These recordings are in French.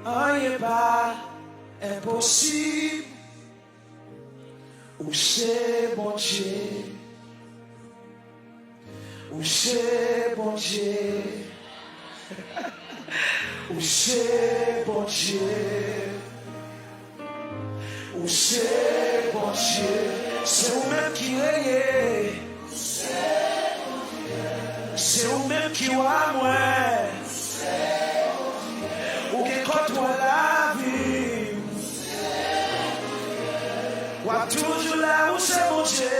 rien pas impossible. Où c'est bon Dieu, où c'est bon Dieu, où c'est bon Dieu, où c'est bon Dieu, c'est vous-même qui règne, c'est vous-même qui voit moi, ou qui contre la vie, ou toujours là où c'est bon Dieu.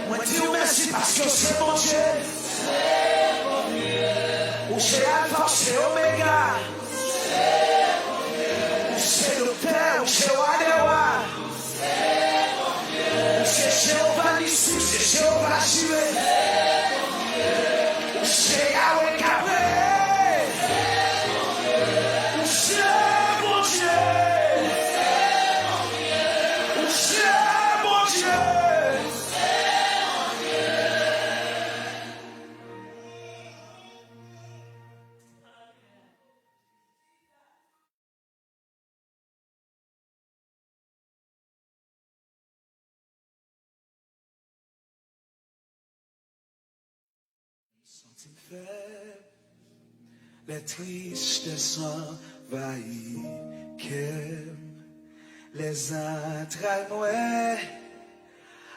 Moi dis merci parce que c'est bon Dieu. Ou c'est Alpha, c'est Oméga. Ou c'est le Père, ou c'est Wadewa. Ou c'est Jéhovah Nissi, c'est Jéhovah Jireh. Ou c'est Yahweh Gabriel. Ou c'est bon Dieu. Ou c'est bon Dieu. Les tristesses envahissent, les entrailles noires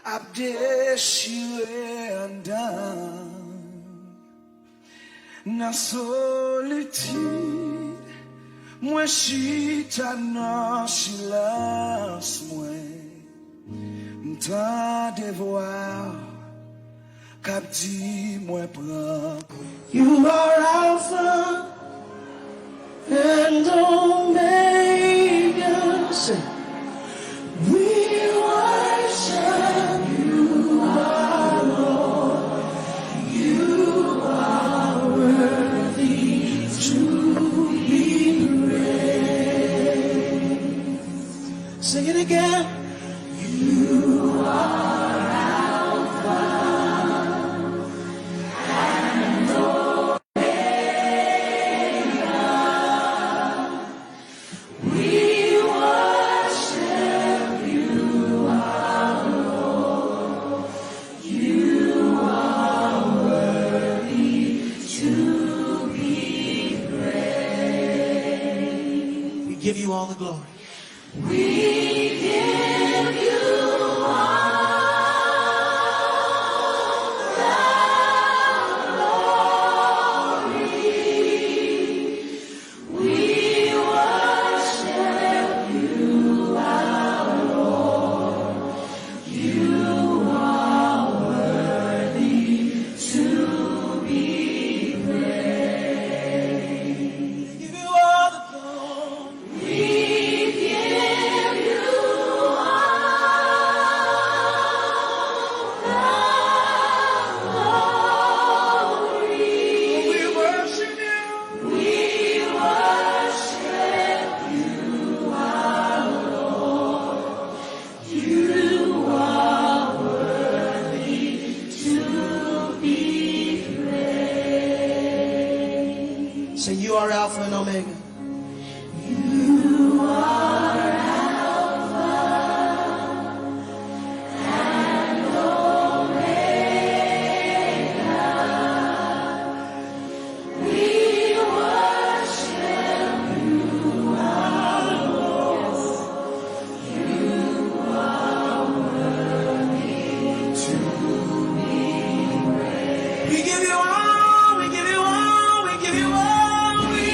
à déchirer en dedans. Dans la solitude, moi chita dans silence, moi m'tend de voir. You are Alpha and Omega. Say, we worship you, our Lord. You are worthy to be praised. Sing it again. You are give you all the glory. We give you all the glory. We worship you, our Lord. You are worthy to be praised. We give you all the glory. We give you all the glory. We worship you. We worship you, our Lord. You are worthy to be praised. Say, you are Alpha and Omega. You are Alpha and Omega. We worship you, our Lord. You are worthy to be praised. We give you all, we give you all, we give you all, we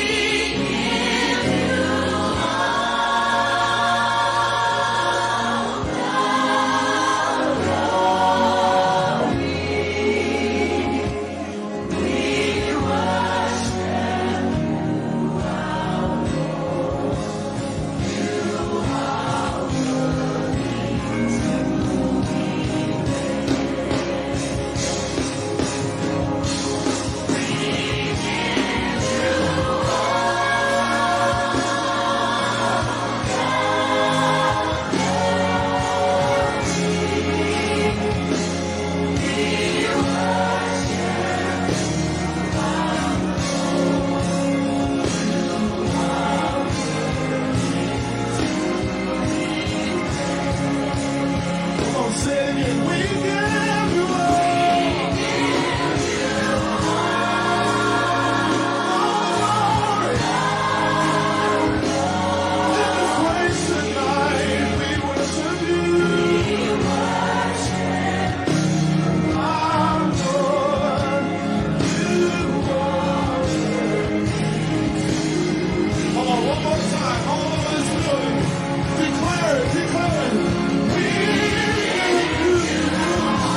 Say it again. We give you all. Declare it. We give you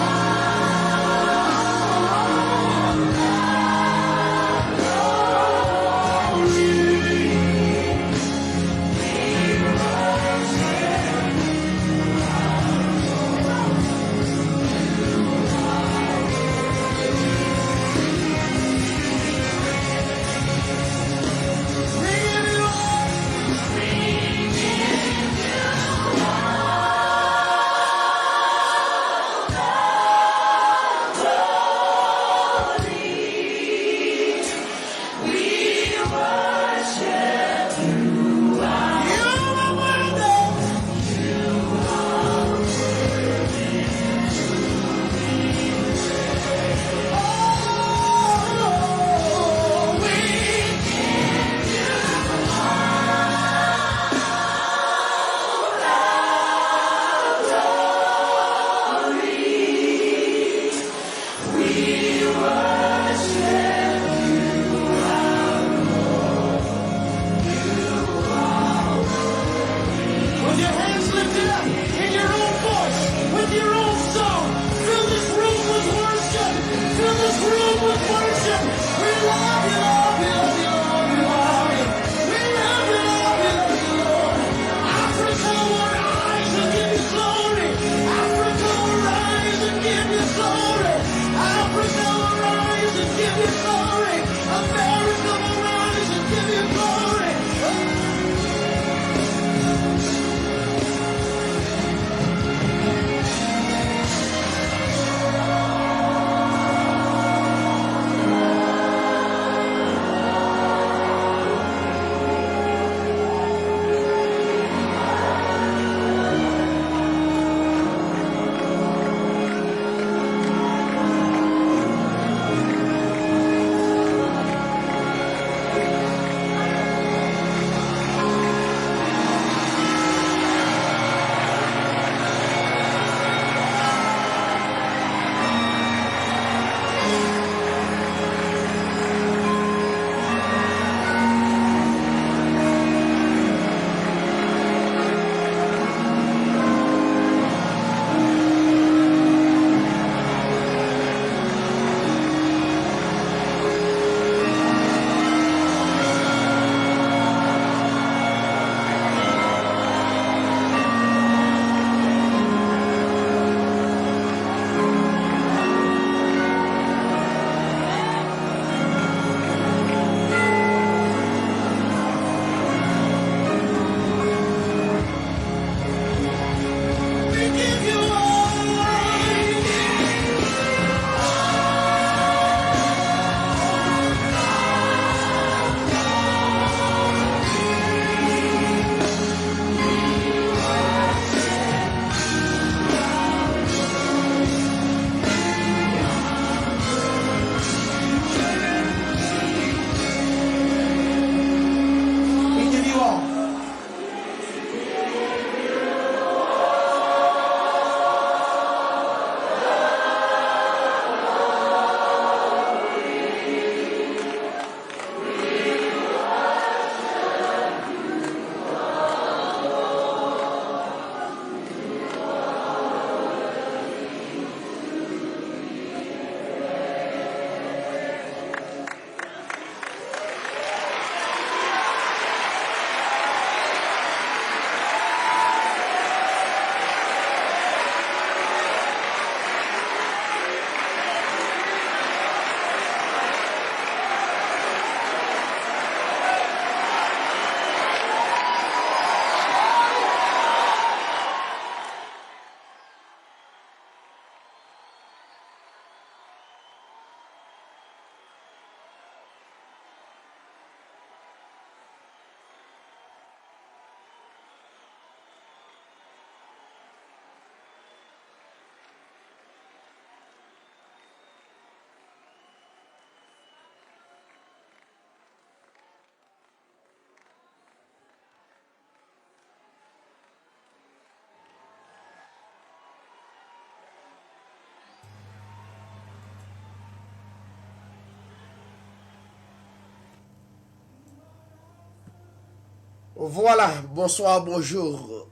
Voilà, bonsoir, bonjour.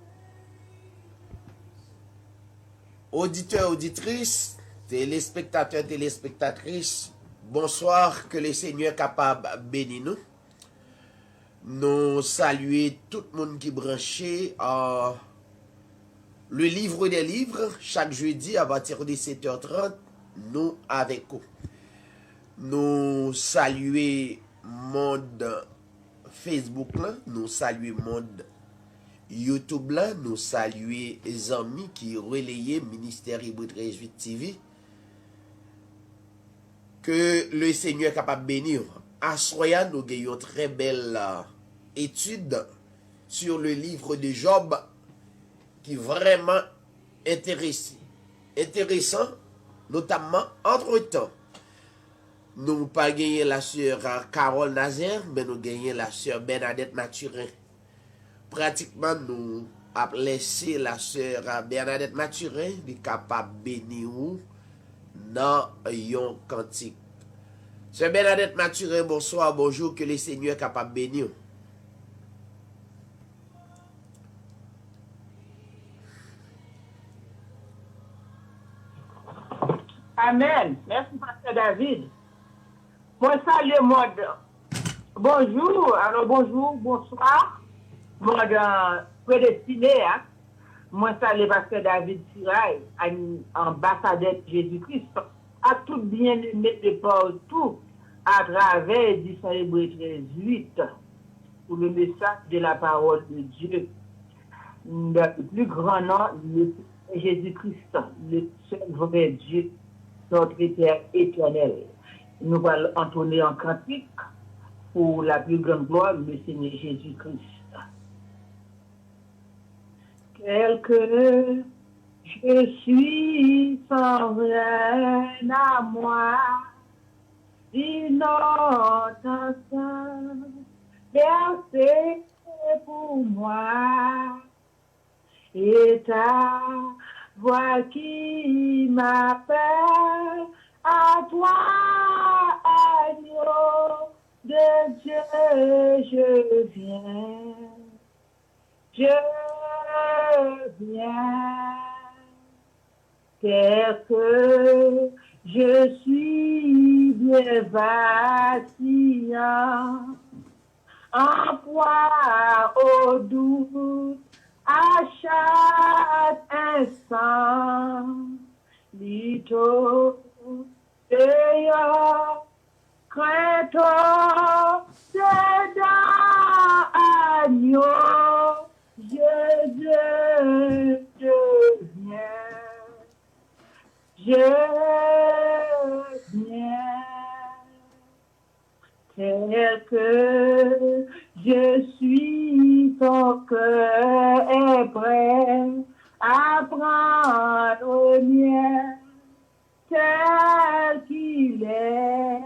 Auditeurs, auditrices, téléspectateurs, téléspectatrices, bonsoir, que le Seigneur capable bénir nous. Nous saluer tout le monde qui branché à le livre des livres, chaque jeudi à partir de 7h30, nous avec vous. Nous saluer monde Facebook là, nous saluer monde YouTube là, nous saluer les amis qui relayaient Ministère Hébreu 13 TV. Que le Seigneur est capable de bénir. À Soya, nous avons une très belle étude sur le livre de Job qui est vraiment intéressant, notamment entre-temps. Nous n'avons pas gagné la sœur Carole Nazaire, mais nous avons gagné la sœur Bernadette Mathurin. Pratiquement, nous avons laissé la sœur Bernadette Mathurin capable de bénir dans un cantique. Sœur Bernadette Mathurin, bonsoir, bonjour, que le Seigneur est capable de bénir. Amen. Merci, Pasteur David. Moi, salut, mode. Bonjour, alors bonjour, bonsoir. Mode prédestiné, hein. Moi, salut, Pasteur David Sirail, ambassadeur de Jésus-Christ, à tout bien-aimé de partout, à travers l'édition Hébreu 13:8, pour le message de la parole de Dieu. Le plus grand nom, le Jésus-Christ, le seul vrai Dieu, notre Père éternel. Nous allons entonner en cantique pour la plus grande gloire du Seigneur Jésus-Christ. Tel que je suis sans rien à moi, innocent, versé pour moi, et ta voix qui m'appelle à toi, agneau de Dieu, je viens. Je viens, tel que je suis bien vacillant, en proie au doute à chaque instant, lito, dehors, crainte, c'est dans agneau. Je viens, tel que je suis, ton cœur est prêt à prendre au mien, tel qu'il est,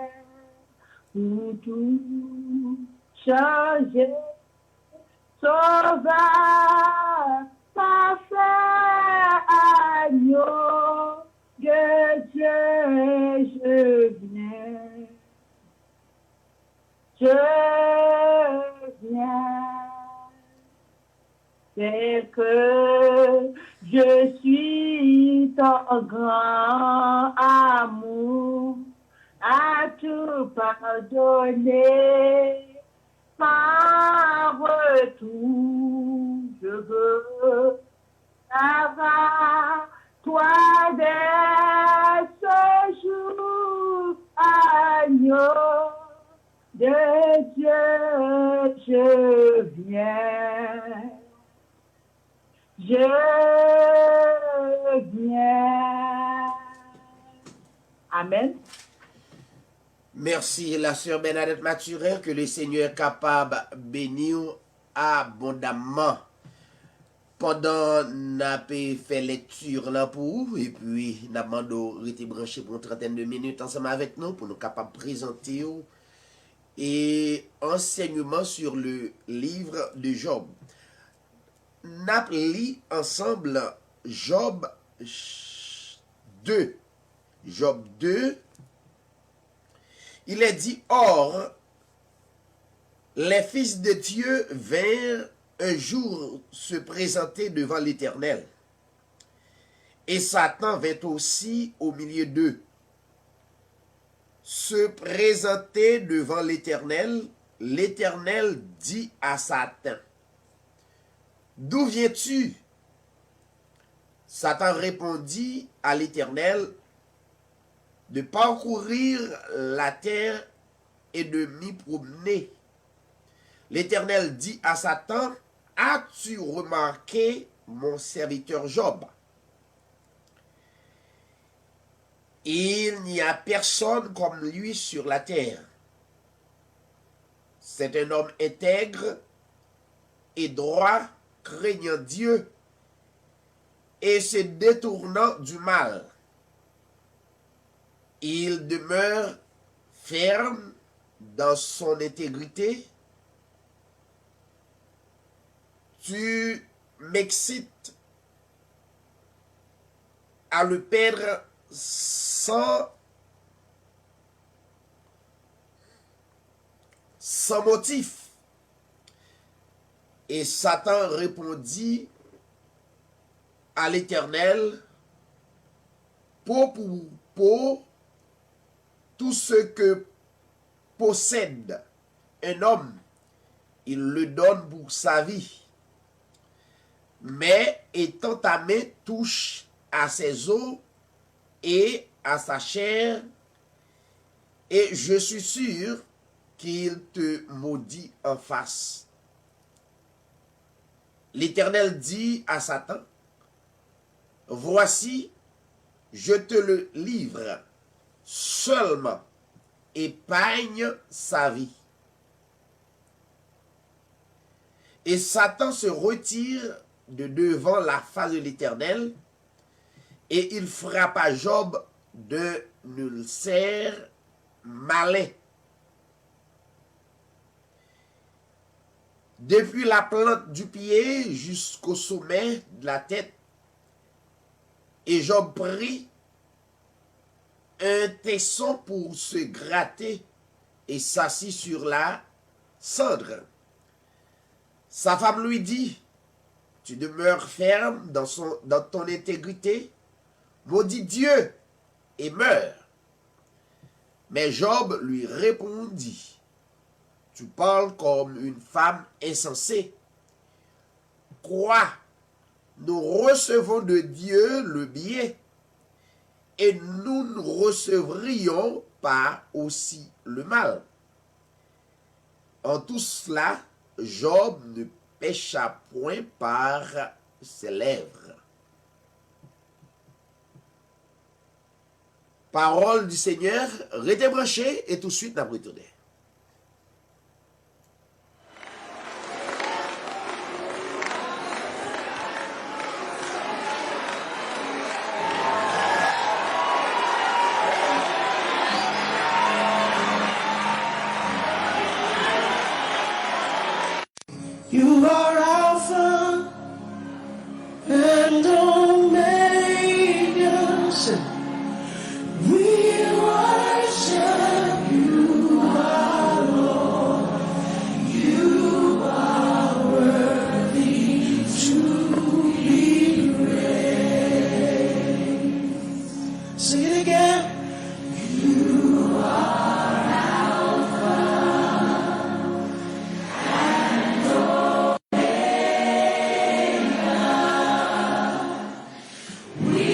pour tout changer. Sauveur, parfait agneau de Dieu, je viens. Je viens, tel que je suis, ton grand amour, à tout pardonner. Par retour, je veux avoir toi dès ce jour, agneau de Dieu, je viens. Je viens. Amen. Merci, la sœur Bernadette Mathurin, que le Seigneur est capable de bénir abondamment. Pendant n'a fait lecture là pour vous, et puis n'a demandé été branché pour une trentaine de minutes ensemble avec nous pour nous capables de présenter et enseignement sur le livre de Job. N'a lu ensemble Job 2. Job 2. Il est dit, or, les fils de Dieu vinrent un jour se présenter devant l'Éternel. Et Satan vint aussi au milieu d'eux. Se présenter devant l'Éternel, l'Éternel dit à Satan, « D'où viens-tu » Satan répondit à l'Éternel, « De parcourir la terre et de m'y promener. » L'Éternel dit à Satan, « As-tu remarqué mon serviteur Job? Il n'y a personne comme lui sur la terre. C'est un homme intègre et droit, craignant Dieu et se détournant du mal. Il demeure ferme dans son intégrité. Tu m'excites à le perdre sans motif. » Et Satan répondit à l'Éternel, « Pour tout ce que possède un homme, il le donne pour sa vie. Mais étant ta main touche à ses os et à sa chair, et je suis sûr qu'il te maudit en face. » L'Éternel dit à Satan, « Voici, je te le livre, seulement épargne sa vie. » Et Satan se retire de devant la face de l'Éternel, et il frappa Job d'un ulcère malin. Depuis la plante du pied jusqu'au sommet de la tête, et Job prit un tesson pour se gratter et s'assit sur la cendre. Sa femme lui dit, « Tu demeures ferme dans ton intégrité, maudis Dieu et meurs. » Mais Job lui répondit, « Tu parles comme une femme insensée. Quoi? Nous recevons de Dieu le bien, et nous ne recevrions pas aussi le mal. » En tout cela, Job ne pécha point par ses lèvres. Parole du Seigneur, restez branchés et tout de suite nous retournons. You are Alpha and Omega. We worship you, our Lord. You are worthy to be praised. Sing it again. You are Alpha and Omega. We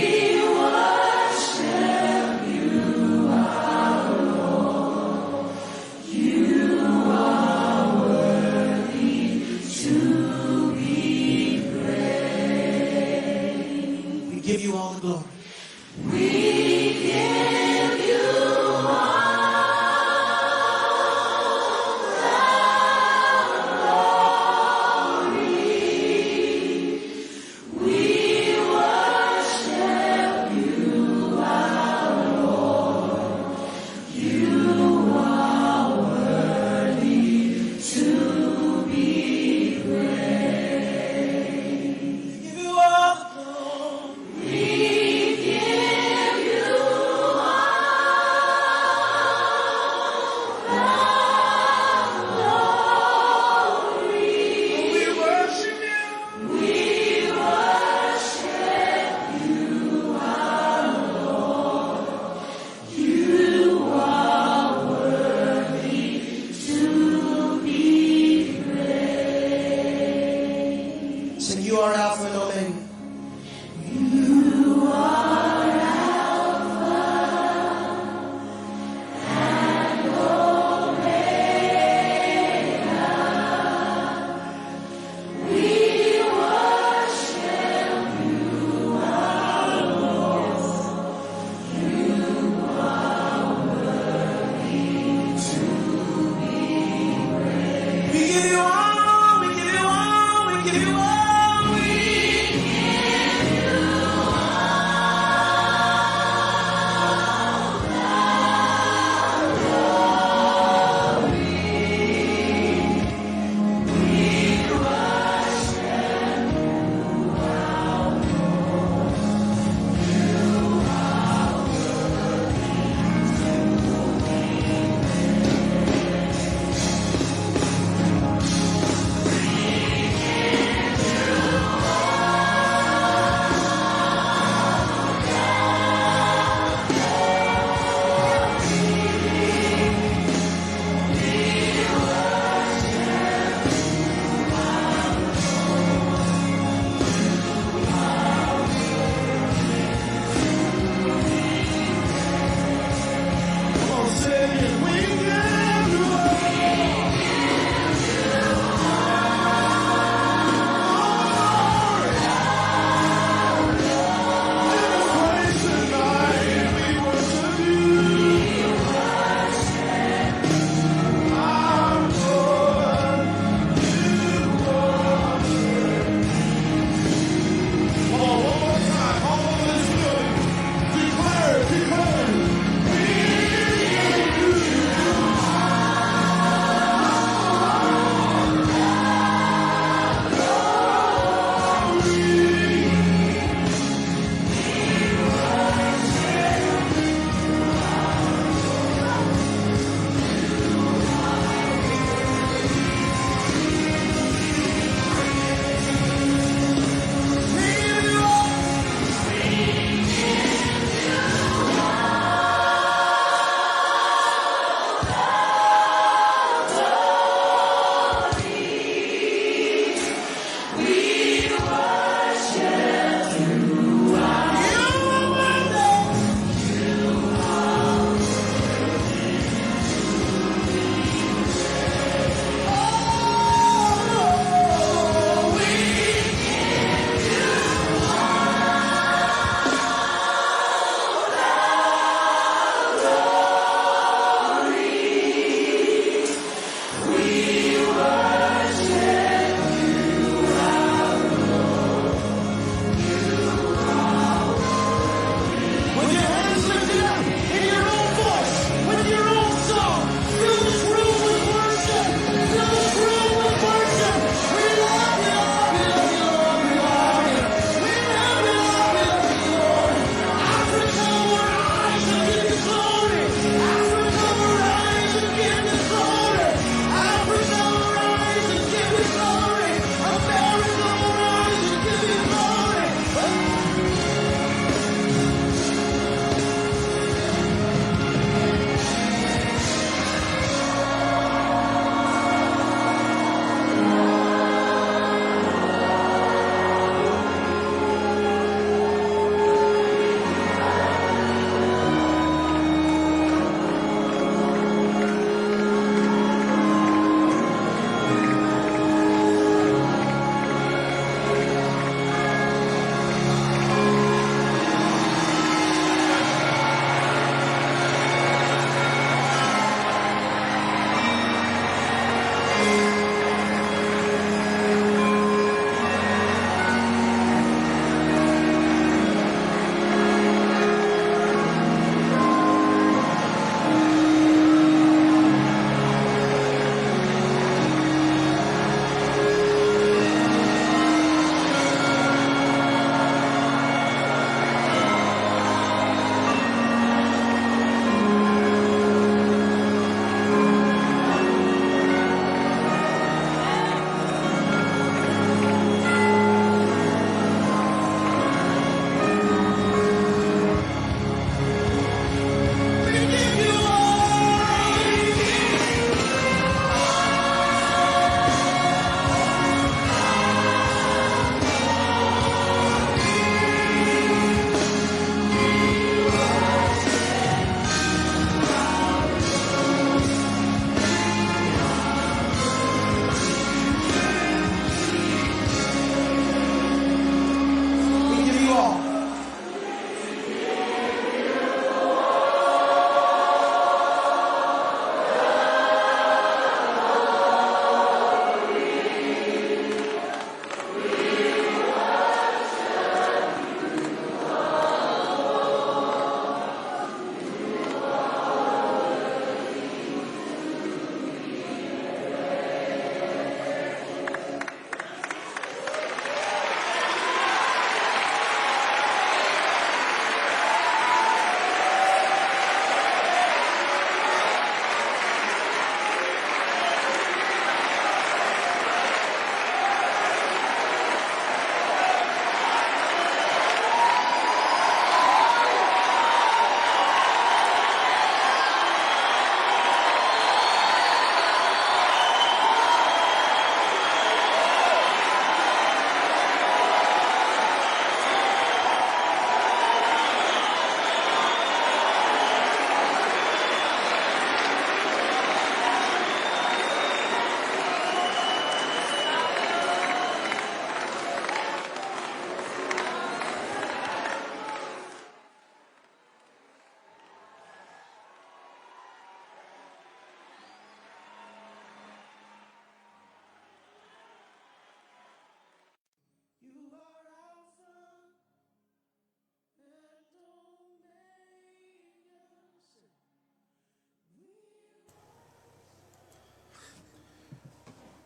worship you, our Lord. You are worthy to be praised. We give you all the glory. We give you all the glory. We worship you, our Lord. You are worthy to be praised. We give you all the glory. We give you all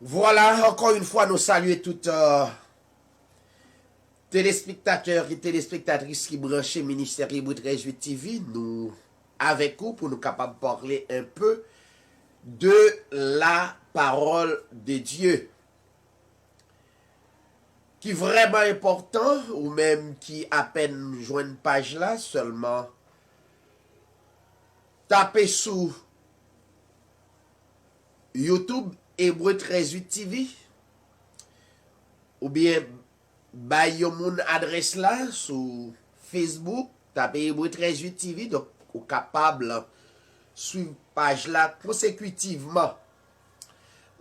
Voilà, encore une fois, nous saluons toutes téléspectateurs et téléspectatrices qui branchent Ministère Hébreu 13 TV. Nous, avec vous, pour nous capables de parler un peu de la parole de Dieu. Qui est vraiment important, ou même qui à peine joint une page là, seulement tapez sous YouTube Hébreu 13 TV, ou bien bay yon moun adresse là sur Facebook, tapez Hébreu 13 TV, donc ou capable suivre page là consécutivement.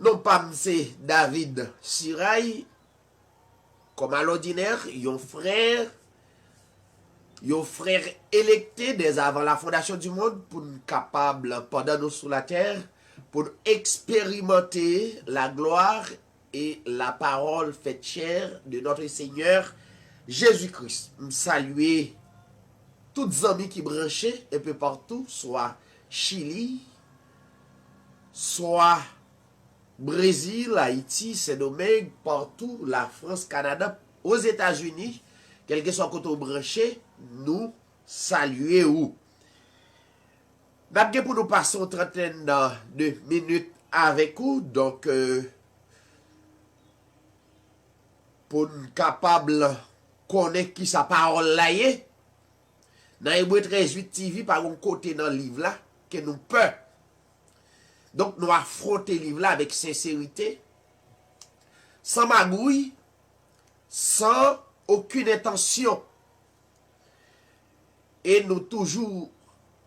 Non pas c'est David Sirail, comme à l'ordinaire, yon frère électé dès avant la fondation du monde pour nous capable, pendant nous sur la terre, pour expérimenter la gloire et la parole faite chair de notre Seigneur Jésus-Christ. Saluer toutes les amis qui branchaient un peu partout, soit Chili, soit Brésil, Haïti, Saint-Domingue, partout, la France, Canada, aux États-Unis, quel que soit le côté branché, nous saluons. D'abord, pour nous passer une trentaine de minutes avec vous, donc, pour nous capables connaître qui sa parole là est, dans Hébreu 13 TV, par un côté dans le livre là, que nous peut. Donc, nous affronter le livre là avec sincérité, sans magouille, sans aucune intention. Et nous toujours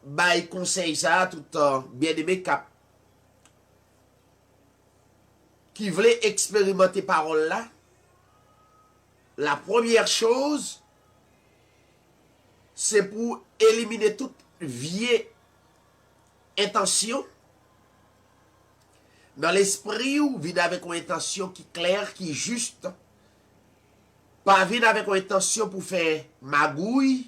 bail conseil ça tout bien aimé cap qui voulait expérimenter parole là. La première chose, c'est pour éliminer toute vieille intention dans l'esprit ou vide avec une intention qui est claire, qui est juste. Pas vide avec une intention pour faire magouille.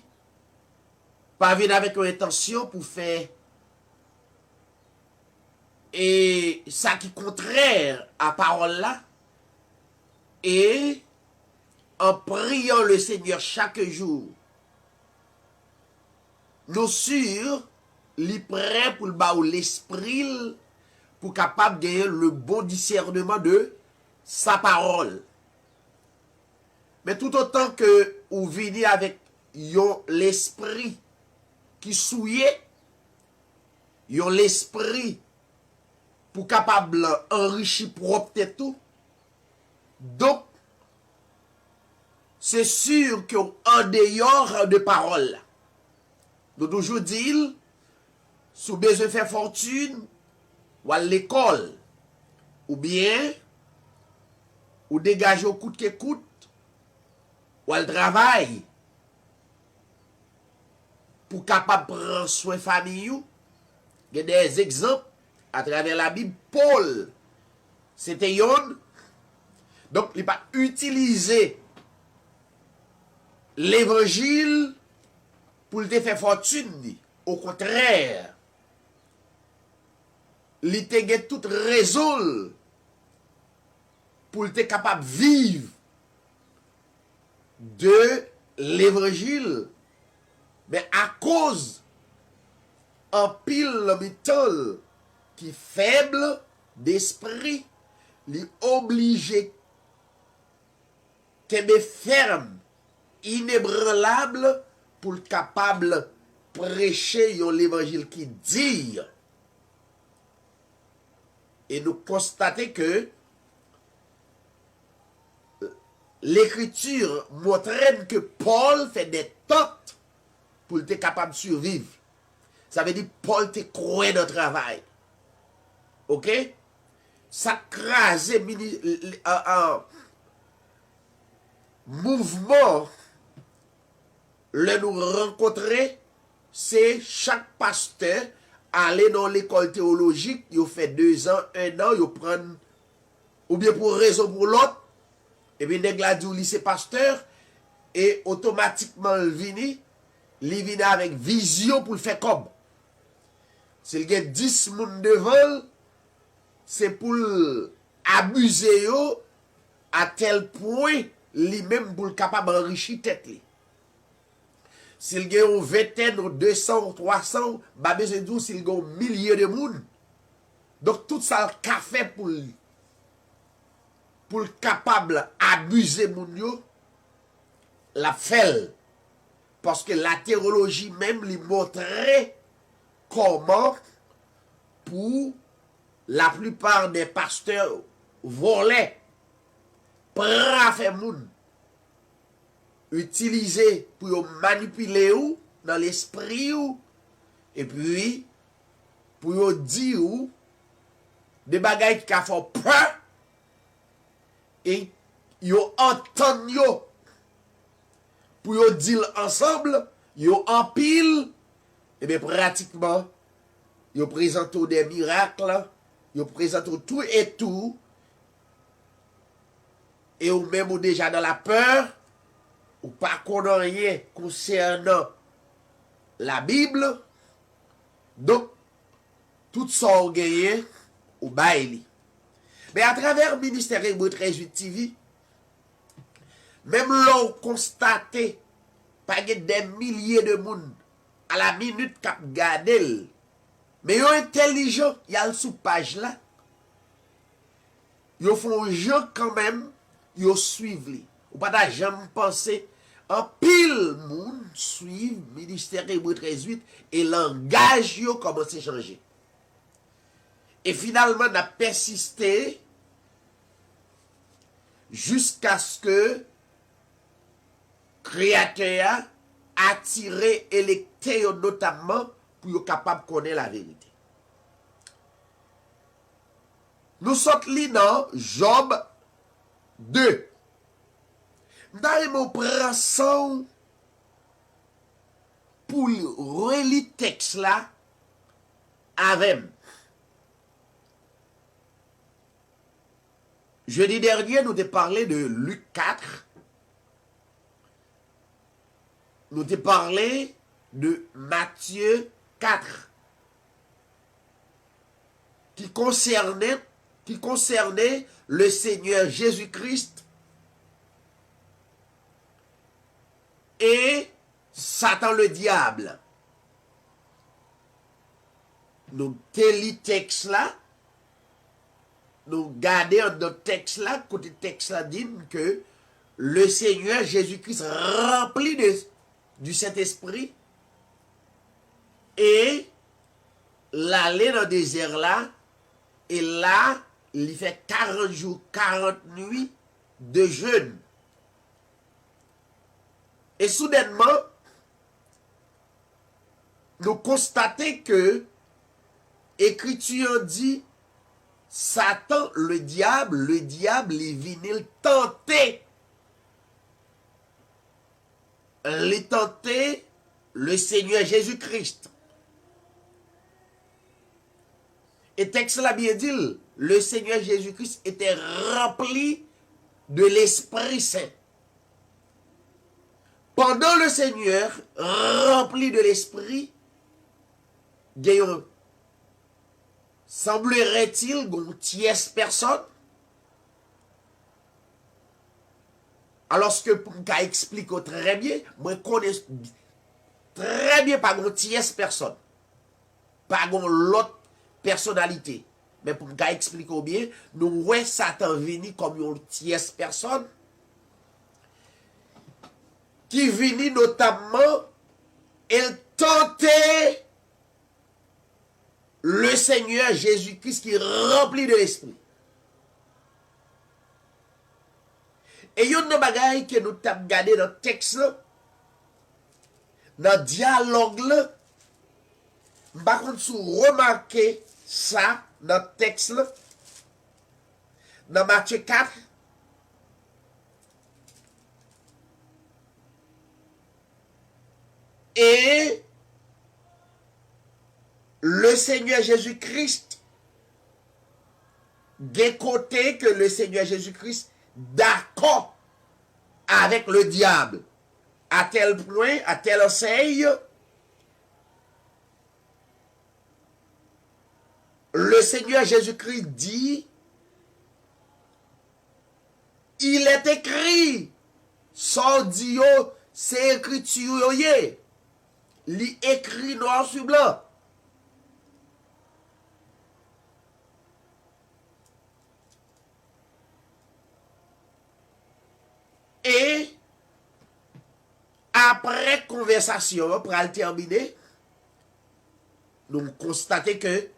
Pas vide avec une intention pour faire et ça qui est contraire à parole là. Et en priant le Seigneur chaque jour, nous sûrs, li prêt pour le bas l'esprit pour capable de gagner le bon discernement de sa parole. Mais tout autant que vous venez avec l'esprit qui souillé, yon l'esprit pour capable enrichir propre tout. Donc, c'est sûr qu'en dehors de parole, nous toujours dire, sous besoin de faire fortune, ou à l'école, ou bien, ou dégager au coûte que coûte, ou à le travail, pour capable prendre soin de famille. Il y a des exemples à travers la Bible. Paul, c'était yon. Donc, il n'a pas utilisé l'évangile pour te faire fortune. Au contraire, il te toute raison pour être capable de vivre de l'évangile. Mais à cause en pile métal qui est faible d'esprit, il est obligé qu'elle est ferme, inébranlable pour être capable de prêcher l'évangile qui dit. Et nous constatons que l'écriture montre que Paul fait des tentes pour être capable de survivre. Ça veut dire Paul te croit dans le travail. Ok? Ça crase un mouvement. Le nous rencontrer, c'est chaque pasteur aller dans l'école théologique, il fait 2 ans, 1 an, il prend, ou bien pour raison pour l'autre, et puis nèg la dit au lycée pasteur, et automatiquement il vient avec vision pour le faire comme. S'il y a 10 moun devant, c'est pour abusé yo à tel point lui-même pour le capable d'enrichir tête li. S'il y a une vingtaine, ou 200, ou 300, bah besoin de dire s'il y a un millier de monde. Donc tout ça le café pour lui. Pour le capable abuser moun yo, la fait. Parce que la théologie même lui montrait comment pour la plupart des pasteurs volaient, prafé moun, utilisé pour manipuler ou dans l'esprit ou, et puis pour dire ou des bagailles qui font peur et yo entend yo pour yo dire ensemble, yo en pile, et bien pratiquement yo présente des miracles, yo présente tout et tout, et ou même ou déjà dans la peur, ou pas connaît rien concernant la Bible, donc tout ça ou gagné ou baili. Mais à travers le ministère Hébreu 13 TV, même l'on constaté pas des milliers de monde à la minute cap gadel, mais yo intelligent, y a le sous page là. Yo font jeu quand même, yo suivent li. Ou pas jamais penser en pile monde suivre ministère Hébreu 13 et langage yo commence à changer. Et finalement n'a persisté jusqu'à ce que créateur a attiré électé notamment pour être capable de connaître la vérité. Nous sommes dans Job 2. Nous prenons ça pour relire le texte là avec. Jeudi dernier, nous avons parlé de Luc 4. Nous avons parlé de Matthieu 4. Qui concernait le Seigneur Jésus-Christ et Satan le diable. Nous avons texte là. Nous gardons notre texte là, côté texte là dit que le Seigneur Jésus-Christ rempli du Saint-Esprit et l'aller dans le désert là, et là, il fait 40 jours, 40 nuits de jeûne. Et soudainement, nous constatons que l'Écriture dit Satan, le diable est venu tenter. Il tentait le Seigneur Jésus-Christ. Et texte l'a bien dit, le Seigneur Jésus-Christ était rempli de l'Esprit Saint. Pendant le Seigneur, rempli de l'Esprit, semblerait-il qu'on tierce personne. Alors que pour qu'on explique très bien, moi je connais très bien pas qu'on tierce personne. Pas qu'on l'autre personnalité. Mais pour qu'on explique bien, nous voyons Satan venir comme une tierce personne qui venait notamment, elle tentait le Seigneur Jésus-Christ qui est rempli de l'Esprit. Et il y a une bagaille que nous avons gardé dans le texte, dans le dialogue, par contre, si vous remarquez ça dans le texte, dans Matthieu 4, et le Seigneur Jésus-Christ, des côtés que le Seigneur Jésus-Christ d'accord avec le diable, à tel point, à telle enseigne, le Seigneur Jésus-Christ dit il est écrit. Son dit yo, c'est écriture yo yé. Li écrit noir sur blanc. Et après conversation, pour le terminer, nous constatons que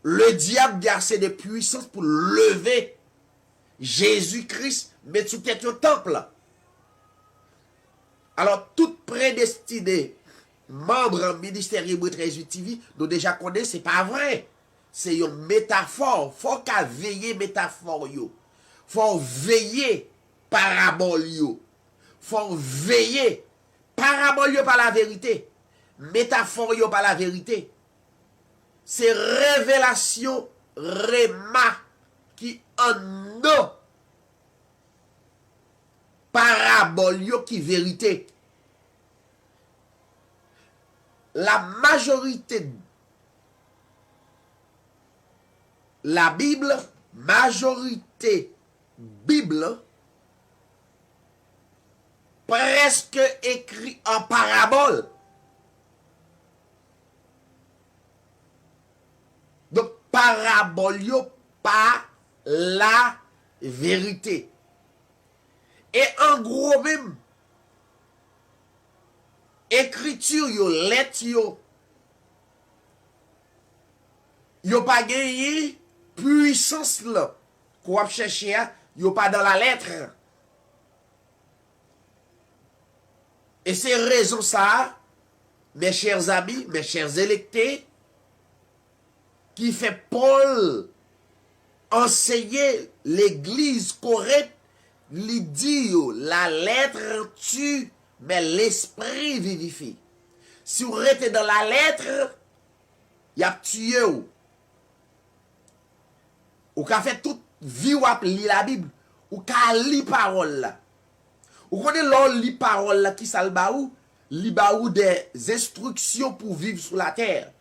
le diable a assez de puissance pour lever Jésus-Christ, mettre sous tête au temple. Alors, tout prédestiné, membre ministère Hébreu 13 TV, nous déjà connaissons, ce n'est pas vrai. C'est une métaphore. Il faut qu'à veiller métaphore. Il faut veiller parabole. Il faut veiller parabole par la vérité. Métaphore par la vérité. C'est révélation, réma, qui en nous. Parabole qui vérité. La majorité, la Bible, majorité Bible, presque écrit en parabole. Donc, parabole, pas la vérité. Et en gros même, écriture, lettre, yo pas gagné puissance là. Qu'on chercher, yo pas dans la lettre. Et c'est raison ça, mes chers amis, mes chers électés, qui fait Paul enseigner l'église correcte, lui dit la lettre tue, mais l'esprit vivifie. Si vous restez dans la lettre, il a tué ou. Ou qu'a fait toute vie ou a li la Bible, ou qu'a li parole là. Ou connaît l'on li parole là qui salba ou, li ba ou des instructions pour vivre sur la terre.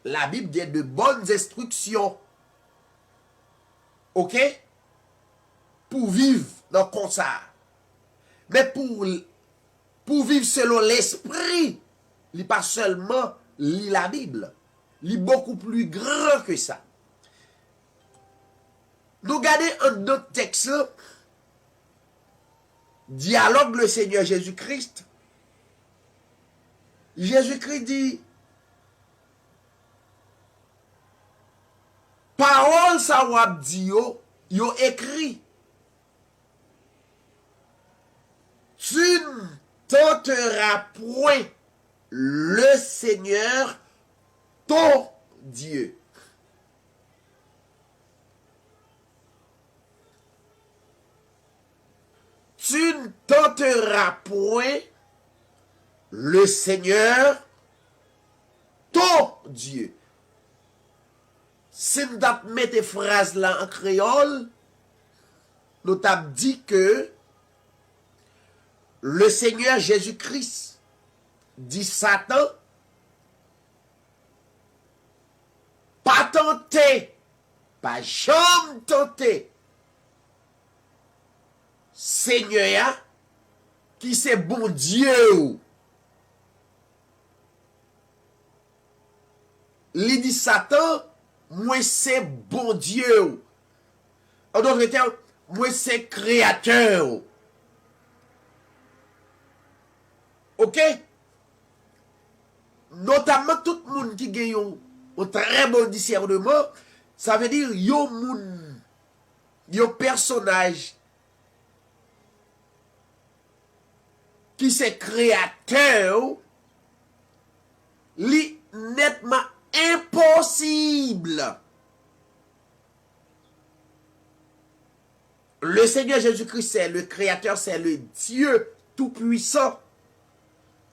La Bible dit de bonnes instructions. OK? Pour vivre dans comme ça. Mais pour vivre selon l'esprit, il n'est pas seulement lit la Bible. Il est beaucoup plus grand que ça. Nous regardons un autre texte. Dialogue le Seigneur Jésus-Christ. Jésus-Christ dit, parole ça wap di yo écrit. Tu ne tenteras point le Seigneur, ton Dieu. Tu ne tenteras point le Seigneur, ton Dieu. Si nous mettons ces phrases là en créole, nous t'avons dit que le Seigneur Jésus-Christ dit Satan, pas tenté, pas jamais tenté, Seigneur, qui c'est bon Dieu. Il dit Satan, moi c'est bon Dieu. En d'autres termes, moi c'est créateur. OK? Notamment tout le monde qui gagne un très bon discernement, ça veut dire yo moun, yo personnage qui c'est créateur, li nettement impossible. Le Seigneur Jésus-Christ, c'est le créateur, c'est le Dieu tout-puissant,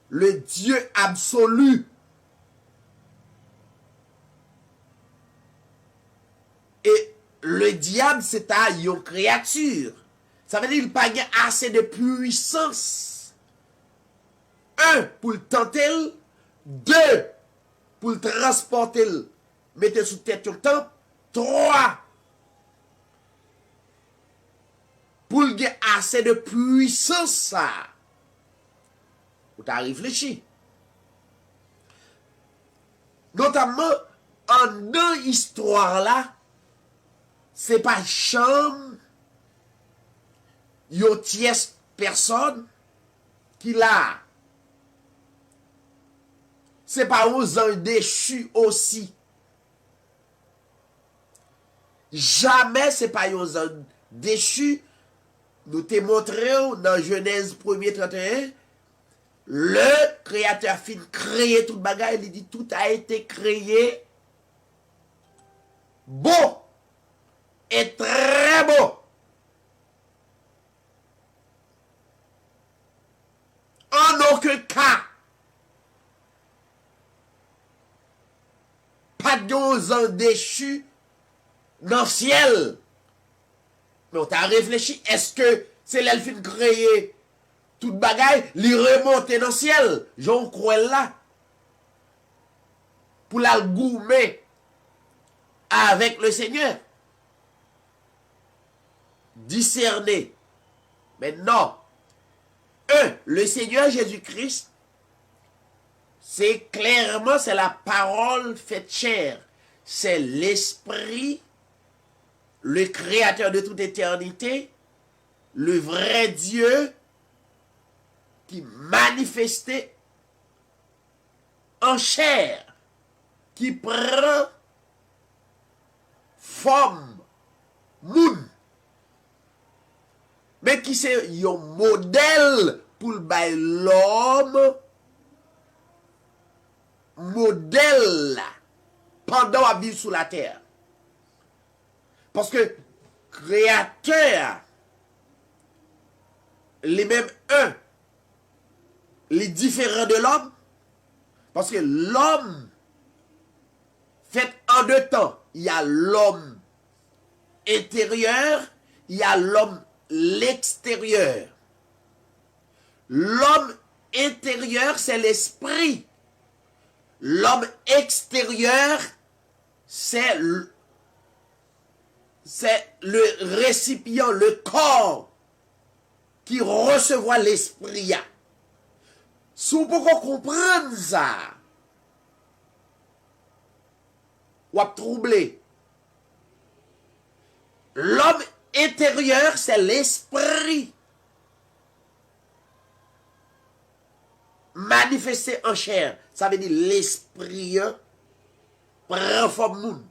le Dieu absolu. Et le diable, c'est une créature. Ça veut dire qu'il n'a pas assez de puissance. Un, pour le tenter. Deux, pour le transporter. Mettez sous tête tout le temps. Trois, pour le gagner assez de puissance ça. Ou t'as réfléchi. Notamment, en dans histoire là, c'est pas chambre, yon tierce personne qui l'a. C'est pas aux anges déchus aussi. Jamais c'est pas aux anges déchus. Nous te montrons dans Genèse 1er 31, le créateur fin créer tout bagage, il dit tout a été créé beau et très beau. En aucun cas, pas d'os déchus dans le ciel. Mais on t'a réfléchi, est-ce que c'est l'elfine créé toute bagaille, li remonter dans le ciel? J'en crois là. Pour la goumer avec le Seigneur. Discerner. Mais non. Le Seigneur Jésus-Christ, c'est clairement, c'est la parole faite chair. C'est l'Esprit, le Créateur de toute éternité, le vrai Dieu qui manifestait en chair, qui prend forme, moun, mais qui c'est un modèle pour le bail l'homme, modèle pendant à vivre sur la terre. Parce que créateur, les mêmes les différents de l'homme, parce que l'homme fait en deux temps. Il y a l'homme intérieur, il y a l'homme l'extérieur. L'homme intérieur, c'est l'esprit. L'homme extérieur, c'est le récipient, le corps qui recevoir l'esprit. Si vous pouvez comprendre ça, ou troublé. L'homme intérieur, c'est l'esprit manifesté en chair. Ça veut dire l'esprit prend forme moun.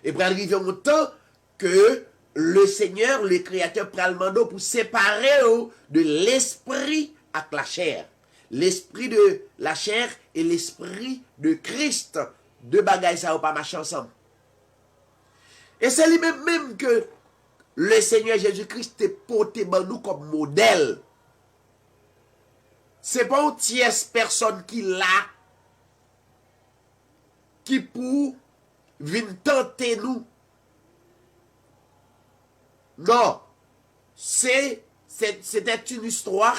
Et pour arriver au temps que le Seigneur, le Créateur, prend le mandat pour séparer de l'esprit avec la chair. L'esprit de la chair et l'esprit de Christ. Deux bagailles, ça va pas marcher ensemble. Et c'est lui-même même que le Seigneur Jésus-Christ est porté par nous comme modèle. C'est pas une tierce personne qui l'a, qui pour venir tenter nous. Non. C'était une histoire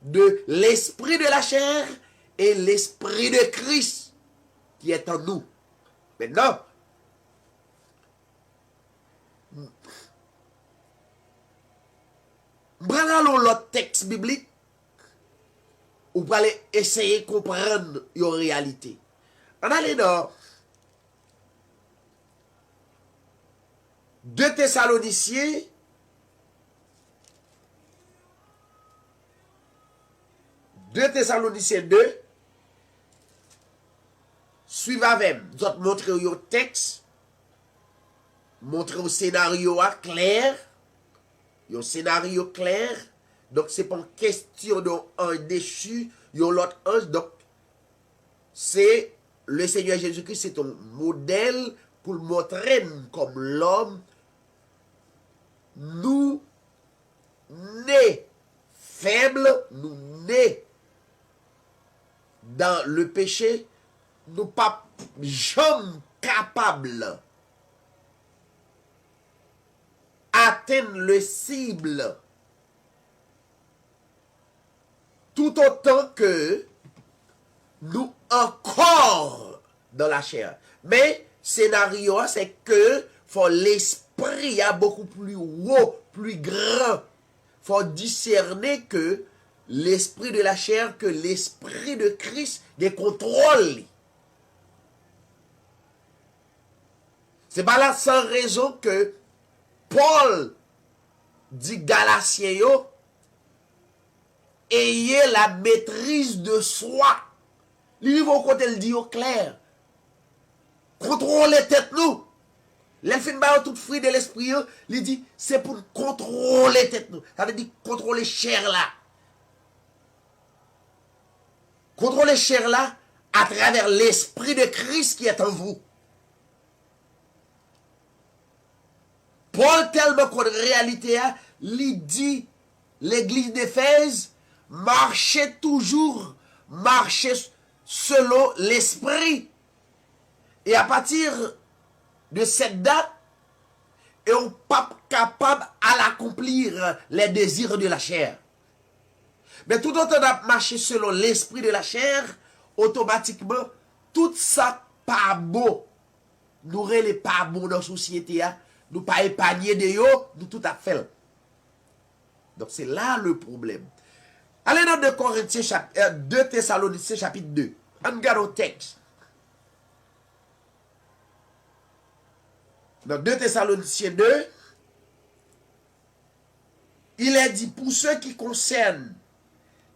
de l'esprit de la chair et l'esprit de Christ qui est en nous. Maintenant, prenons l'autre texte biblique ou pour aller essayer de comprendre la réalité. On allait dans 2 Thessaloniciens 2, suivez avec, vous autres montrez au texte, montrez au scénario clair, un scénario clair, donc c'est pas une question d'un déchu, yon l'autre ange, donc c'est le Seigneur Jésus-Christ, c'est un modèle pour le montrer comme l'homme, nous nés faibles, nous nés dans le péché, nous pas jamais capables atteindre le cible tout autant que nous encore dans la chair. Mais scénario c'est que faut l'esprit l'esprit est beaucoup plus haut, plus grand. Faut discerner que l'esprit de la chair, que l'esprit de Christ des contrôles. C'est pas là sans raison que Paul dit Galatiens yo, ayez la maîtrise de soi. Le niveau côté le dit au clair. Contrôlez tête nous. Les fin ba tout fruit de l'esprit, il dit c'est pour contrôler tête nous. Ça veut dire contrôler chair là. Contrôler chair là à travers l'esprit de Christ qui est en vous. Paul tellement qu'on réalité a, il dit l'église d'Éphèse marchez toujours, marchez selon l'esprit. Et à partir de cette date, et on n'est pas capable à l'accomplir les désirs de la chair. Mais tout autant on marché selon l'esprit de la chair, automatiquement, tout ça pas bon. Nous les pas bon dans la société, nous pas épargner de yo, nous tout à fait. Donc c'est là le problème. Allez dans 2 Corinthiens, 2 Thessaloniciens chapitre 2. On regarde au texte. Dans 2 Thessaloniciens 2, il est dit pour ceux qui concernent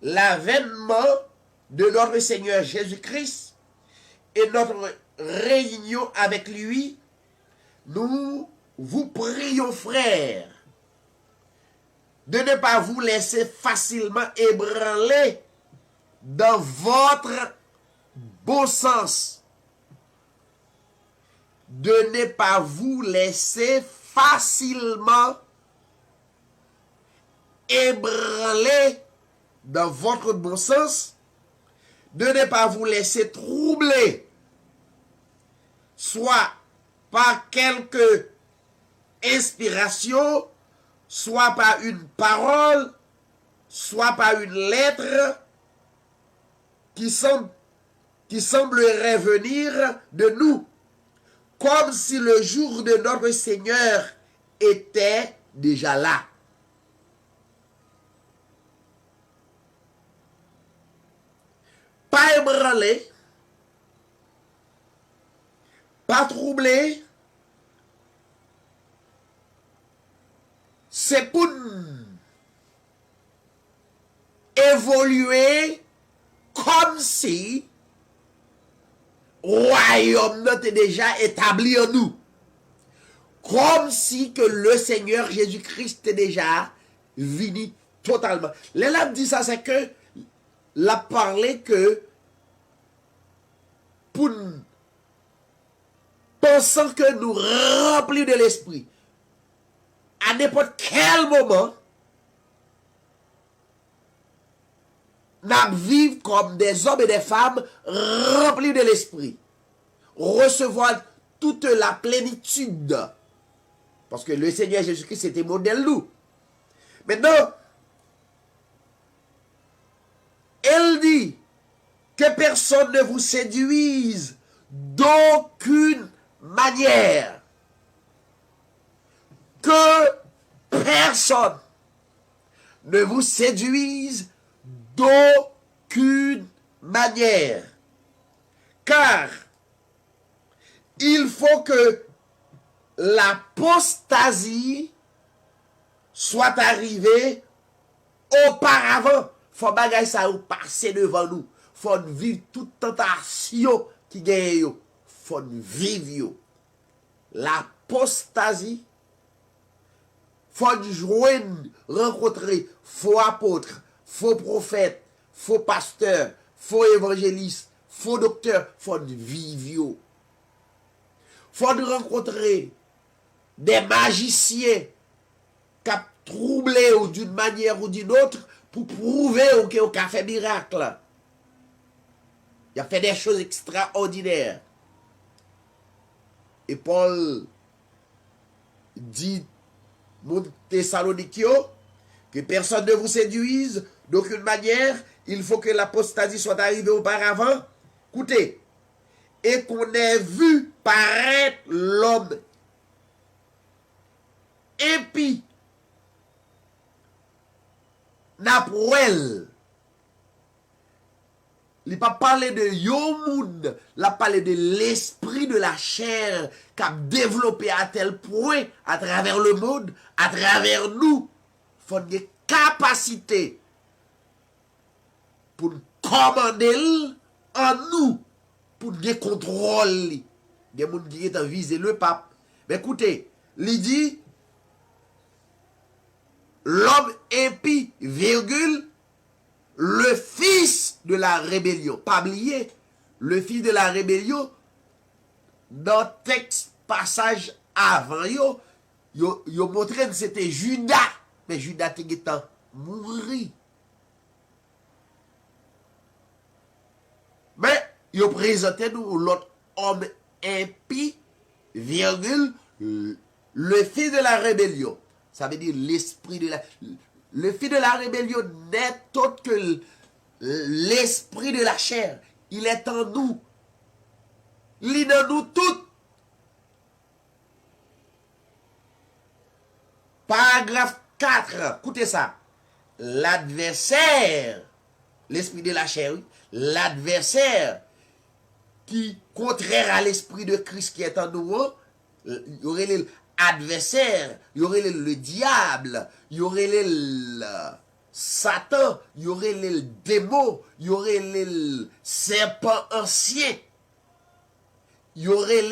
l'avènement de notre Seigneur Jésus-Christ et notre réunion avec lui, nous vous prions, frères, de ne pas vous laisser facilement ébranler dans votre bon sens. De ne pas vous laisser facilement ébranler dans votre bon sens, de ne pas vous laisser troubler, soit par quelque inspiration, soit par une parole, soit par une lettre qui semblerait venir de nous, comme si le jour de notre Seigneur était déjà là. Pas ébranlé, pas troublé, c'est pour évoluer comme si le royaume était déjà établi en nous. Comme si que le Seigneur Jésus-Christ est déjà venu totalement. L'élève dit ça, c'est que l'a parlé que pour pensant que nous remplis de l'esprit, à n'importe quel moment, nous vivons comme des hommes et des femmes remplis de l'esprit. Recevoir toute la plénitude. Parce que le Seigneur Jésus-Christ était modèle nous. Maintenant, elle dit que personne ne vous séduise d'aucune manière. Que personne ne vous séduise d'aucune manière. Car il faut que l'apostasie soit arrivée auparavant. Faut bagay ça ou passer devant nous. Faut vivre toute tentation qui gagne. Faut vivre. L'apostasie. Faut joindre, rencontrer faux apôtres, faux prophètes, faux pasteurs, faux évangélistes, faux docteurs. Faut vivre. Faut rencontrer des magiciens qui ont troublé d'une manière ou d'une autre pour prouver qu'il a fait miracle. Il a fait des choses extraordinaires. Et Paul dit, mon Thessalonikiens, que personne ne vous séduise d'aucune manière, il faut que l'apostasie soit arrivée auparavant. Écoutez, et qu'on ait vu paraître l'homme impie n'a pour elle. Il n'a pas parlé de Yomoun, il a parlé de l'esprit de la chair qui a développé à tel point à travers le monde, à travers nous. Il faut des capacités pour commander en nous, pour des contrôles. Il y a des gens qui ont visé le pape. Mais écoutez, il dit, l'homme impie, virgule, le fils de la rébellion. Pas oublier, le fils de la rébellion, dans le texte, passage avant, yo montré que c'était Judas. Mais Judas était mouru. Mais yo présenté nous l'autre homme impie, virgule, le fils de la rébellion. Ça veut dire l'esprit de la... Le fils de la rébellion n'est autre que l'esprit de la chair. Il est en nous. Il est dans nous toutes. Paragraphe 4. Écoutez ça. L'adversaire, l'esprit de la chair, oui, l'adversaire qui, contraire à l'esprit de Christ qui est en nous, il y aurait l'adversaire, il y aurait le diable, il y aurait le Satan, il y aurait le démon, il y aurait le serpent ancien, il y aurait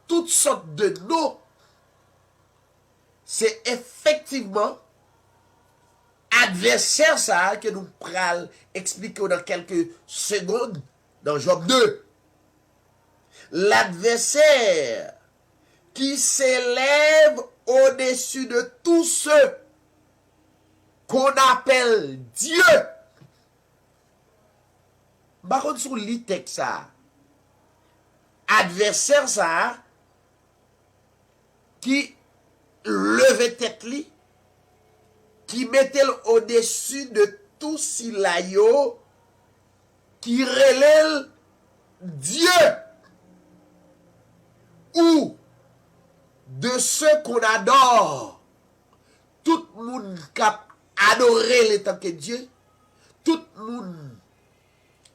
toutes sortes de noms. C'est effectivement adversaire ça que nous prenons expliquer dans quelques secondes dans Job 2. L'adversaire qui s'élève au-dessus de tous ceux qu'on appelle Dieu. Par contre, sur le texte ça, adversaire ça, qui levait tête li, qui mettait au-dessus de tout silayo, qui relève Dieu, ou de ceux qu'on adore. Tout le monde qui a adoré l'état que Dieu, tout le monde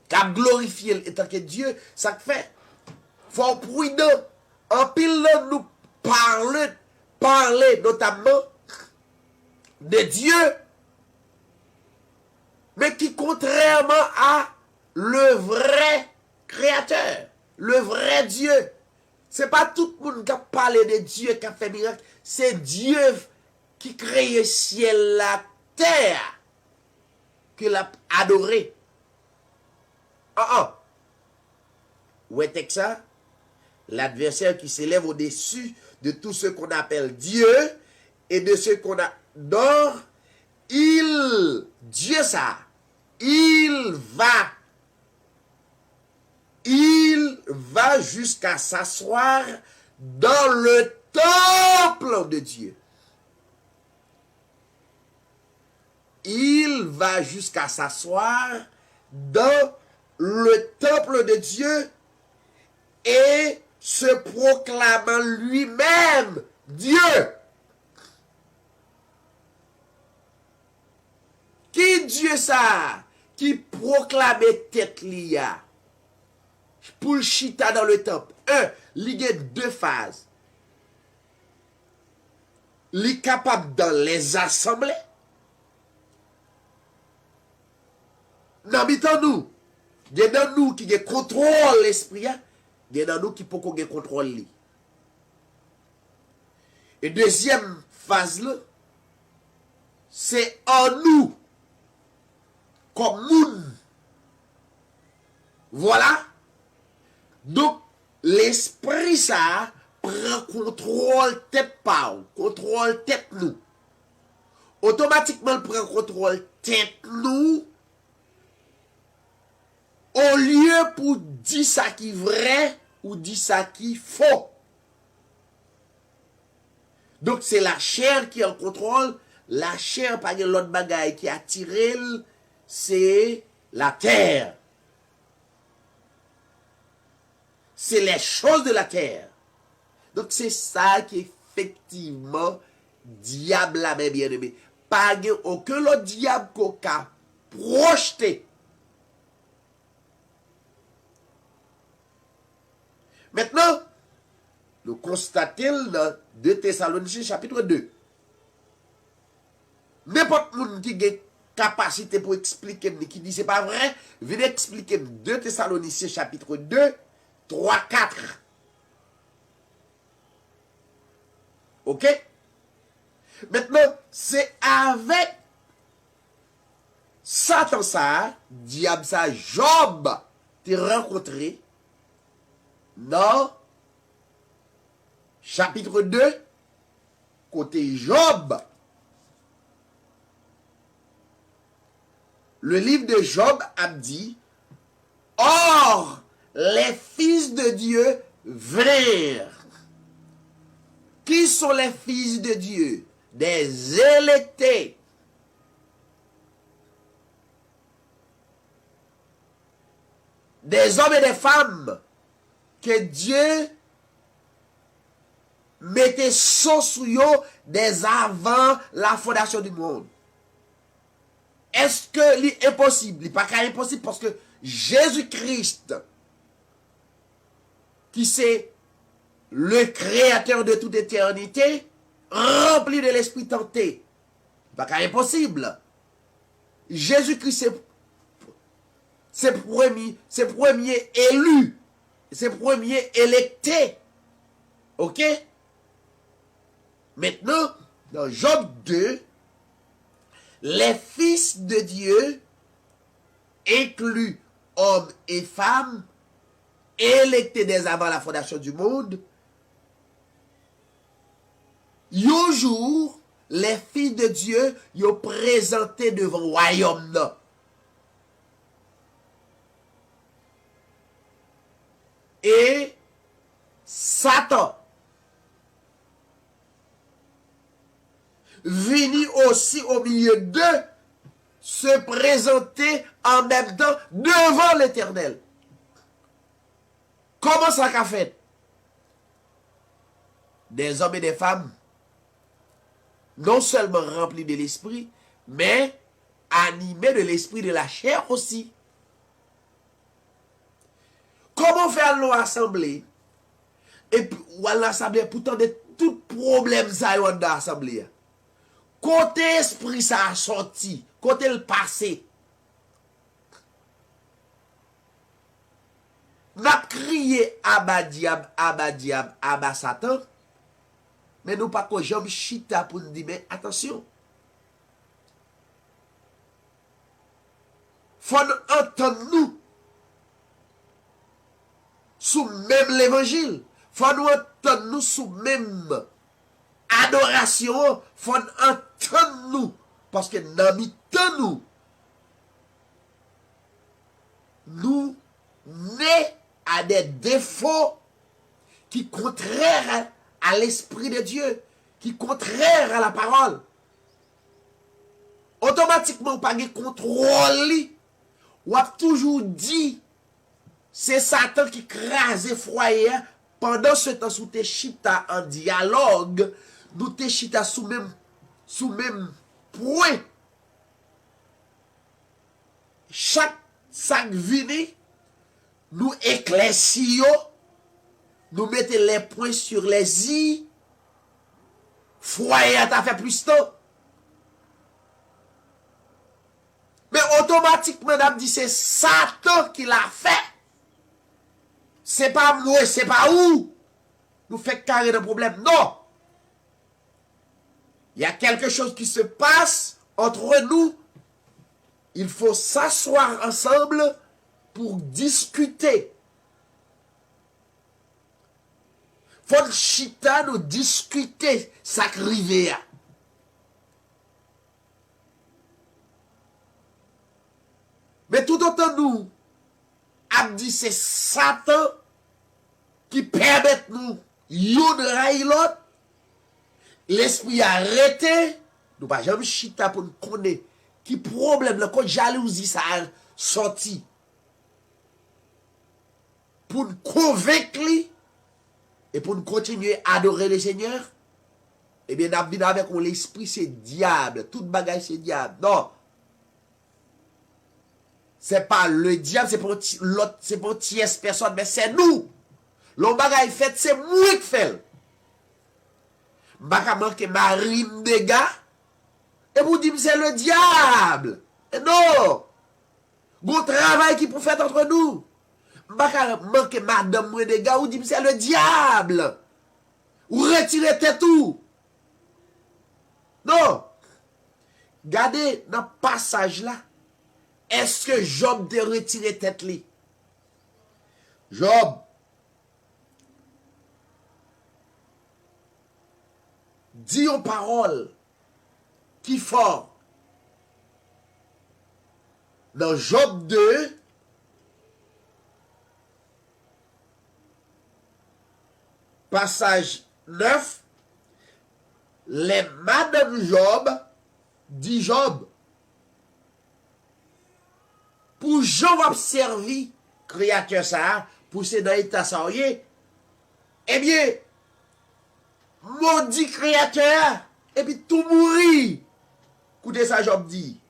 qui a glorifié l'état que Dieu, ça fait, faut prudent, en pile nous parler notamment de Dieu, mais qui contrairement à le vrai créateur, le vrai Dieu, c'est pas tout le monde qui a parlé de Dieu qui a fait miracle, c'est Dieu qui crée ciel, la terre, qu'il a adoré. Où est-ce que ça? L'adversaire qui s'élève au-dessus de tout ce qu'on appelle Dieu et de ce qu'on adore, Dieu ça, il va jusqu'à s'asseoir dans le temple de Dieu. Il va jusqu'à s'asseoir dans le temple de Dieu et se proclamant lui-même Dieu. Qui Dieu ça? Qui proclamait tête lia? Pour le chita dans le temple. Il y a deux phases. Il est capable dans les assemblées. Dans nous, il y a dans nous qui contrôle l'esprit. Il y a dans nous qui peut contrôle lui. Et deuxième phase là, c'est en nous comme monde. Voilà. Donc l'esprit ça prend contrôle tête par contrôle tête nous. Automatiquement il prend contrôle tête nous. Au lieu pour dire ça qui est vrai ou dire ça qui est faux. Donc c'est la chair qui est en contrôle. La chair, pas de l'autre bagaille qui attire, c'est la terre. C'est les choses de la terre. Donc c'est ça qui effectivement diable la même bien-aimé. Pas aucun autre diable qu'on a projeté. Maintenant, nous constatons dans 2 Thessaloniciens chapitre 2. N'importe qui a capacité pour expliquer, qui dit c'est pas vrai, venez expliquer 2 Thessaloniciens chapitre 2, 3, 4. Ok? Maintenant, c'est avec Satan ça, diable ça, Job, t'es rencontré dans chapitre 2, côté Job. Le livre de Job a dit, or, les fils de Dieu vinrent. Qui sont les fils de Dieu? Des électés. Des hommes et des femmes que Dieu mettait sous eux dès avant la fondation du monde. Est-ce que c'est impossible? Il n'est pas impossible parce que Jésus-Christ, qui c'est le créateur de toute éternité, rempli de l'esprit tenté, c'est pas impossible. Jésus-Christ, c'est premier élu, c'est premier électé. Ok? Maintenant, dans Job 2, les fils de Dieu, inclus hommes et femmes, électés dès avant la fondation du monde, un jour, les fils de Dieu sont présentés devant le royaume là. Et Satan venu aussi au milieu d'eux se présenter en même temps devant l'Éternel. Comment ça qu'a fait? Des hommes et des femmes non seulement remplis de l'esprit, mais animés de l'esprit de la chair aussi. Comment faire l'assemblée? Et puis, ou à l'assemblée, pourtant de tout problème ça y a dans l'assemblée. Côté esprit ça a sorti, côté le passé. N'a crié Abba diable, Abba Satan. Mais nous pas que j'aime chita pour nous dire, mais attention. Faut nous entendre nous sous même l'évangile. Faut nous entendre nous sous même adoration. Faut nous entendre nous. Parce que dans mi-temps nous nés à des défauts qui contraires à l'esprit de Dieu, qui contraire à la parole. Automatiquement, pas de contrôle. Ou a toujours dit, c'est Satan qui crase foyer. Pendant ce temps, sous tes chita en dialogue, nous te chita sous même point. Chaque sac vini, nous éclaircions, nous mettons les points sur les i. Foyer t'a fait plus tôt. Mais automatiquement, on dit c'est Satan qui l'a fait. C'est pas moi, c'est pas où. Nous fait carré de problème. Non. Il y a quelque chose qui se passe entre nous. Il faut s'asseoir ensemble pour discuter. Faut chita nous discuter ça crivé. Mais tout autant nous a dit c'est Satan qui permet nous yon ray l'autre. L'esprit arrêté, nous pas jamais chita pour nous connaître qui problème le code jalousie ça a sorti. Pour nous convaincre et pour nous continuer à adorer le Seigneur, eh bien, nous venons avec l'esprit, c'est diable. Tout bagage, c'est diable. Non. C'est pas le diable, c'est pour l'autre, c'est pour tierce personne, mais c'est nous. L'on bagage fait, c'est moi qui fait. M'baka manque ma rime de gars, et vous dites c'est le diable. Et non. Bon travail qui pour faire entre nous. M'baka manque madame de gars, vous dites c'est le diable. Ou retirez tête tout. Non. Regardez dans le passage là. Est-ce que Job te retiré tête li? Job dit une parole qui fort. Dans Job 2, passage 9, les madame Job dit Job, pour Job observer créateur ça, pour c'est dans l'état ça, eh bien, maudit créateur, et puis tout mourir. Écoutez ça, Job dit.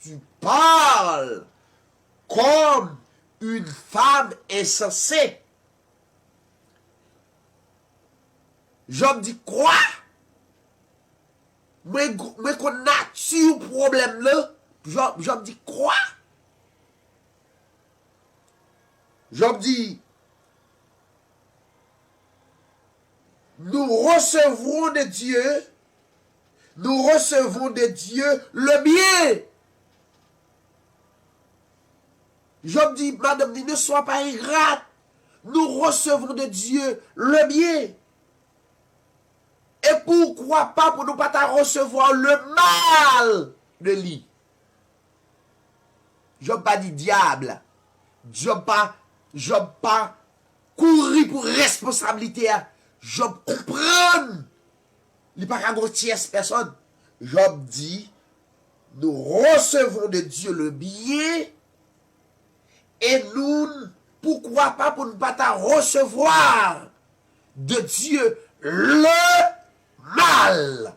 Tu parles comme une femme insensée. Job dit quoi? Moi qu'on nature problème là. Job dit quoi? Job dit nous recevrons de Dieu le bien. Job dit, madame, ne sois pas ingrate. Nous recevons de Dieu le bien. Et pourquoi pas pour nous pas recevoir le mal de lui? Job pas dit diable. Job pas courir pour responsabilité. Job comprend. Il n'y a pas qu'à tierce personne. Job dit, nous recevons de Dieu le bien. Et nous, pourquoi pas pour ne pas recevoir de Dieu le mal.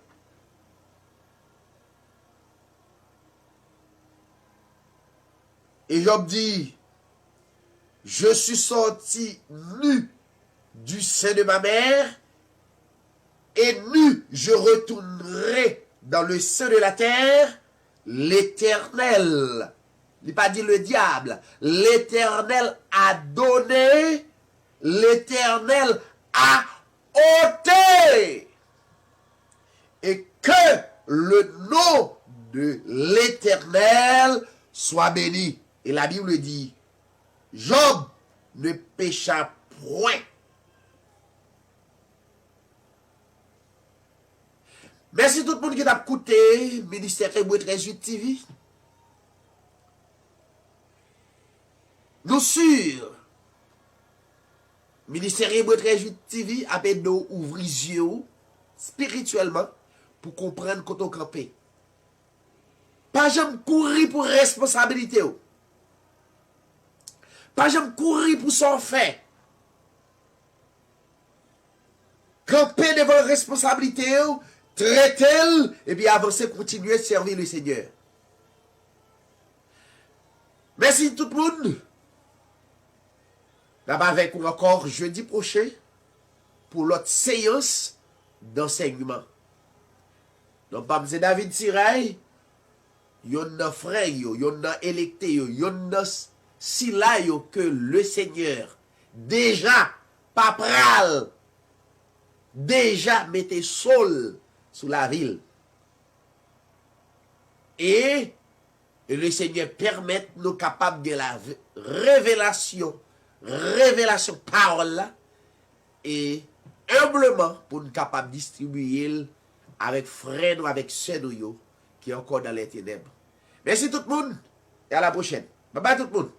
Et Job dit, je suis sorti nu du sein de ma mère, et nu je retournerai dans le sein de la terre, l'Éternel. Il n'a pas dit le diable. L'Éternel a donné, l'Éternel a ôté. Et que le nom de l'Éternel soit béni. Et la Bible dit, Job ne pécha point. Merci tout le monde qui t'a écouté, Ministère Hébreu 13 TV. Nous sur Ministère Hébreu 13 TV, appelle nous ouvrir les yeux spirituellement pour comprendre quand on campé. Pas jamais courir pour responsabilité. Pas jamais courir pour son fait. Camper devant responsabilité, traiter et puis avancer, continuer à servir le Seigneur. Merci tout le monde. Là-bas avec vous encore jeudi prochain pour l'autre séance d'enseignement. Donc, c'est David Siray, yon a frère, yon a électé, yon a sila que le Seigneur déjà pas pral, déjà mettait sol sous la ville. Et le Seigneur permet nous capables de la révélation parole là, et humblement pour nous capables de distribuer avec frères ou avec sœurs qui est encore dans les ténèbres. Merci tout le monde et à la prochaine. Bye bye tout le monde.